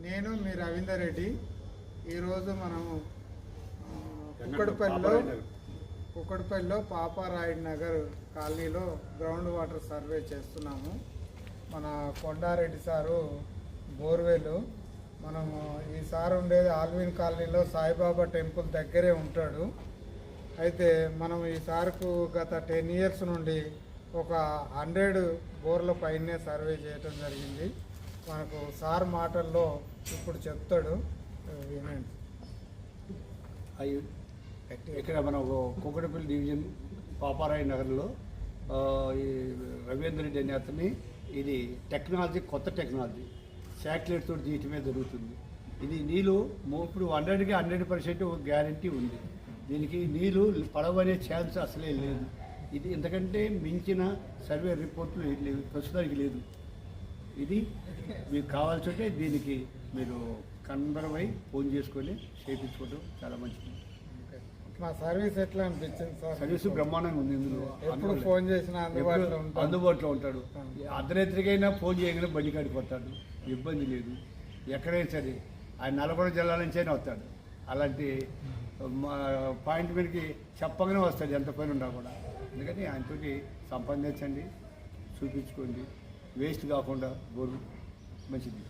నేను మీ రవీందర్ రెడ్డి. ఈరోజు మనము కుక్కడిపల్లిలో పాపారాయుడు నగర్ కాలనీలో గ్రౌండ్ వాటర్ సర్వే చేస్తున్నాము. మన కొండారెడ్డి సారు బోర్వెల్. మనము ఈ సార్ ఉండేది ఆల్విన్ కాలనీలో సాయిబాబా టెంపుల్ దగ్గరే ఉంటాడు. అయితే మనం ఈ సార్కు గత 10 years నుండి ఒక 100 బోర్ల పైనే సర్వే చేయటం జరిగింది. మనకు సార్ మాటల్లో ఇప్పుడు చెప్తాడు, వినండి. ఇక్కడ మన కుక్కడిపల్లి డివిజన్ పాపారాయ నగర్లో ఈ రవీంద్ర రెడ్డి అనే అతని ఇది టెక్నాలజీ, కొత్త టెక్నాలజీ శాటిలైట్ తోటి తీయటమే జరుగుతుంది. ఇది నీళ్ళు ఇప్పుడు 100కి 100% గ్యారంటీ ఉంది. దీనికి నీళ్ళు పడవనే ఛాన్స్ అసలే లేదు. ఇది ఇంతకంటే మించిన సర్వే రిపోర్ట్లు ప్రస్తుతానికి లేదు. ఇది మీకు కావాల్సి ఉంటే దీనికి మీరు కన్వర్వై ఫోన్ చేసుకొని చేయించుకోవడం చాలా మంచిది. మా సర్వీస్ ఎట్లా అనిపించింది సార్? సర్వీస్ బ్రహ్మాండంగా ఉంది. ఇందులో ఎప్పుడు ఫోన్ చేసినా అందుబాటులో ఉంటాడు. అర్ధరాత్రికైనా ఫోన్ చేయగానే బండి కాడికి వస్తాడు, ఇబ్బంది లేదు. ఎక్కడైనా సరే ఆయన నల్గొండ జిల్లా నుంచి అయినా వస్తాడు. అలాంటి పాయింట్ మీదకి చెప్పగానే వస్తాడు, ఎంత పని ఉన్నా కూడా. అందుకని ఆయనతోటి సంపాదించండి, చూపించుకోండి, వేస్ట్ కాకుండా బోరు మంచిది.